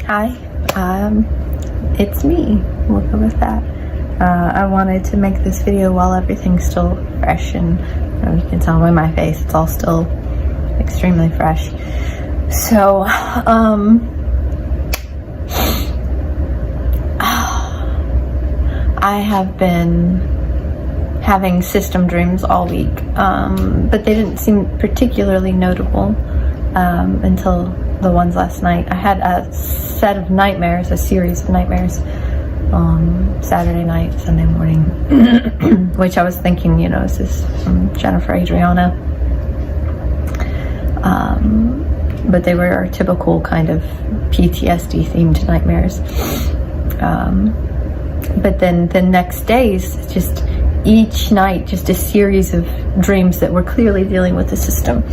Hi, it's me. We'll go with that. I wanted to make this video while everything's still fresh, and you can tell by my face, it's all still extremely fresh. So, I have been having system dreams all week, but they didn't seem particularly notable until the ones last night. I had a set of nightmares, a series of nightmares, Saturday night, Sunday morning, which I was thinking, you know, is this from Jennifer Adriana? But they were our typical kind of PTSD themed nightmares. But then the next days, just each night, just a series of dreams that were clearly dealing with the system.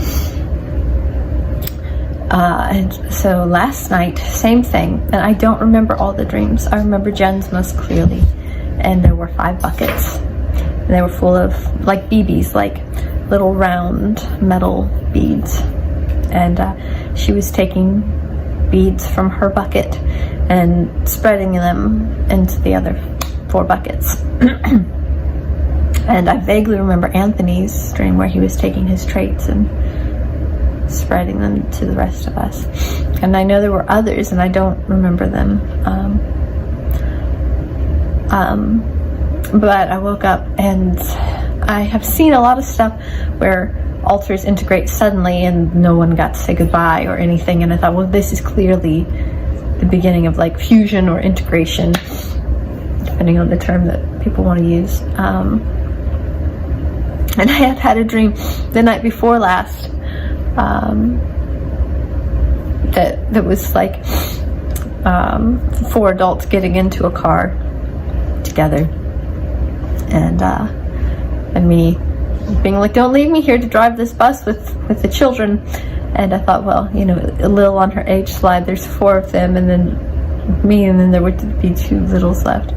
And so last night, same thing, and I don't remember all the dreams. I remember Jen's most clearly, and there were 5 buckets, and they were full of like BBs, like little round metal beads, and she was taking beads from her bucket and spreading them into the other 4 buckets. And I vaguely remember Anthony's dream where he was taking his traits and spreading them to the rest of us. And I know there were others, and I don't remember them. But I woke up and I have seen a lot of stuff where altars integrate suddenly and no one got to say goodbye or anything, and I thought, well, this is clearly the beginning of like fusion or integration, depending on the term that people want to use. And I had had a dream the night before last that was like 4 adults getting into a car together, and me being like, don't leave me here to drive this bus with the children. And I thought, well, you know, Lil on her age slide, there's 4 of them, and then me, and then there would be 2 littles left.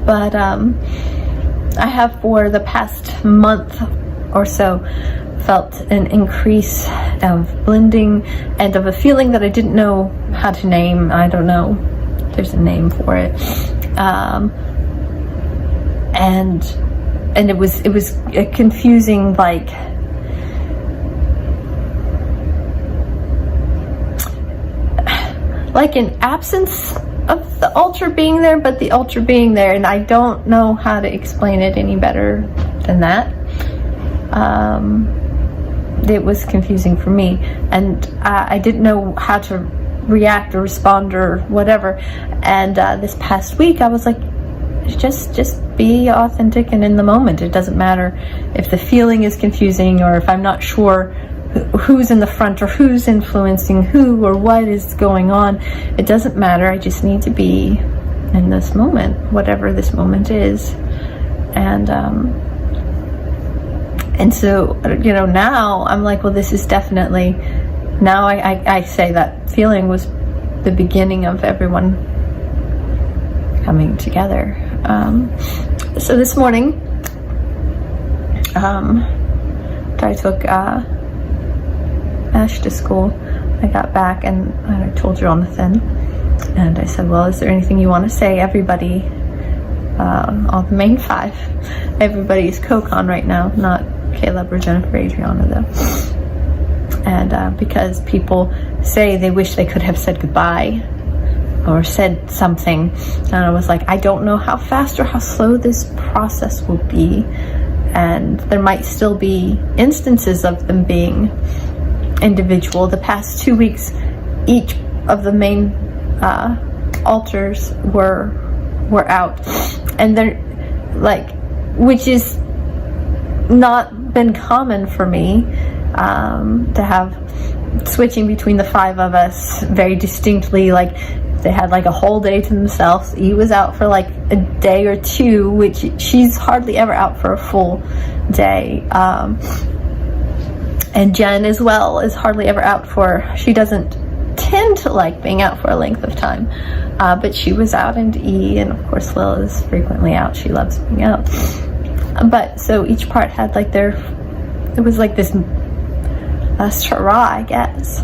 But I have for the past month or so felt an increase of blending and of a feeling that I didn't know how to name. I don't know, there's a name for it. And it was a confusing, like, an absence of the altar being there, but the altar being there, and I don't know how to explain it any better than that. It was confusing for me, and I didn't know how to react or respond or whatever. And this past week I was like, just be authentic and in the moment. It doesn't matter if the feeling is confusing or if I'm not sure who's in the front or who's influencing who or what is going on. It doesn't matter. I just need to be in this moment, whatever this moment is. And so, you know, now I'm like, well, this is definitely, now I say that feeling was the beginning of everyone coming together. So this morning, I took Ash to school. I got back and I told Jonathan, and I said, well, is there anything you want to say? Everybody, all the main 5, everybody's co-con right now, not Caleb or Jennifer Adriana though. And because people say they wish they could have said goodbye or said something, and I was like, I don't know how fast or how slow this process will be, and there might still be instances of them being individual. The past 2 weeks, each of the main altars were out, and they're like, which is not been common for me, to have switching between the 5 of us very distinctly. Like, they had like a whole day to themselves. E was out for like a day or 2, which she's hardly ever out for a full day. And Jen as well is hardly ever out for, she doesn't tend to like being out for a length of time, but she was out, and E, and of course Lil is frequently out. She loves being out. But so each part had like their, it was like this let's try, I guess.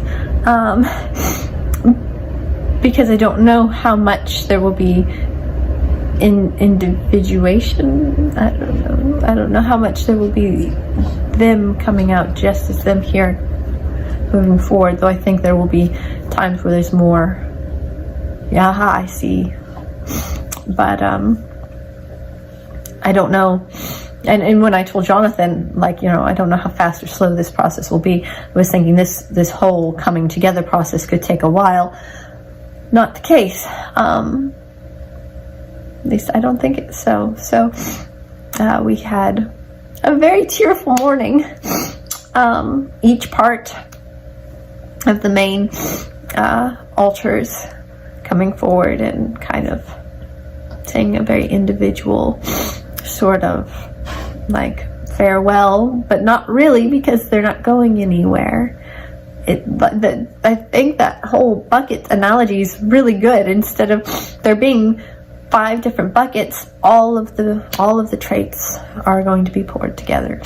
Because I don't know how much there will be individuation. I don't know how much there will be them coming out just as them here moving forward, though I think there will be times where there's more, yeah, I see. But I don't know. And when I told Jonathan, like, you know, I don't know how fast or slow this process will be, I was thinking this whole coming together process could take a while. Not the case. At least I don't think it's so. So we had a very tearful morning. Each part of the main altars coming forward and kind of saying a very individual sort of like farewell, but not really, because they're not going anywhere. I think that whole bucket analogy is really good. Instead of there being 5 different buckets, all of the traits are going to be poured together.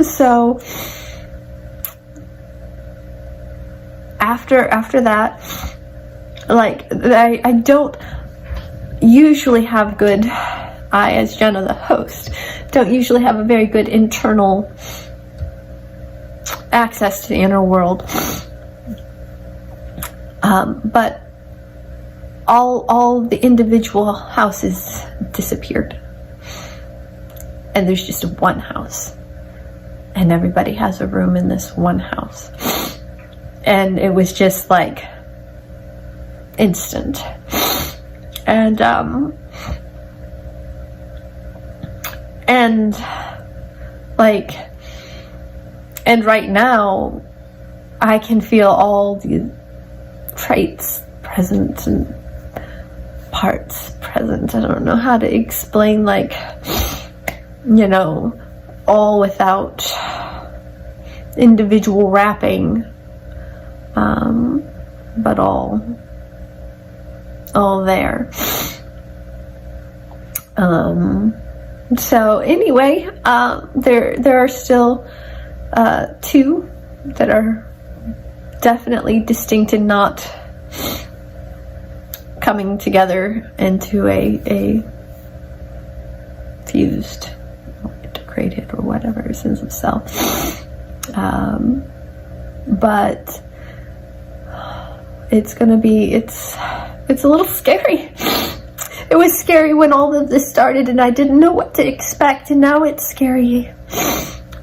So after that, like, I don't usually have good, I as Jenna the host don't usually have a very good internal access to the inner world, but all the individual houses disappeared, and there's just one house, and everybody has a room in this one house. And it was just like instant. And right now I can feel all the traits present and parts present. I don't know how to explain, like, you know, all without individual wrapping, but all there. So anyway, there are still 2 that are definitely distinct and not coming together into a fused, integrated, or whatever sense of self. But it's gonna be, it's a little scary. It was scary when all of this started and I didn't know what to expect, and now it's scary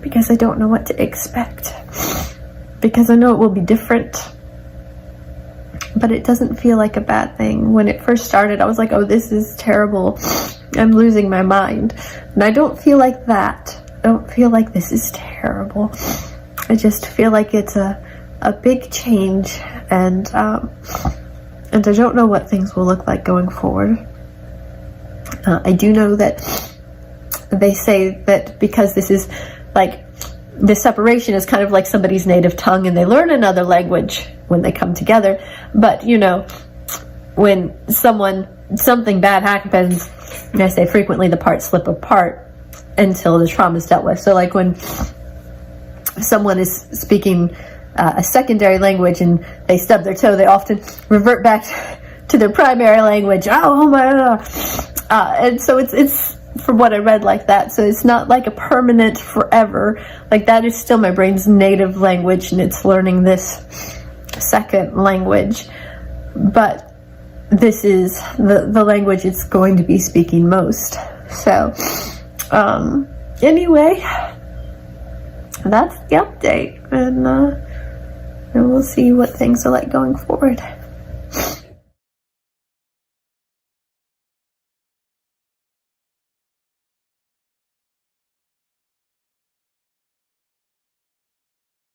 because I don't know what to expect, because I know it will be different, but it doesn't feel like a bad thing. When it first started, I was like, oh, this is terrible, I'm losing my mind, and I don't feel like that. I don't feel like this is terrible. I just feel like it's a big change, and I don't know what things will look like going forward. I do know that they say that because this is like, the separation is kind of like somebody's native tongue and they learn another language when they come together. But, you know, when something bad happens, I say frequently the parts slip apart until the trauma is dealt with. So like when someone is speaking a secondary language and they stub their toe, they often revert back to their primary language. Oh my God. And so it's from what I read like that. So it's not like a permanent forever. Like, that is still my brain's native language, and it's learning this second language. But this is the language it's going to be speaking most. So anyway, that's the update, and we'll see what things are like going forward.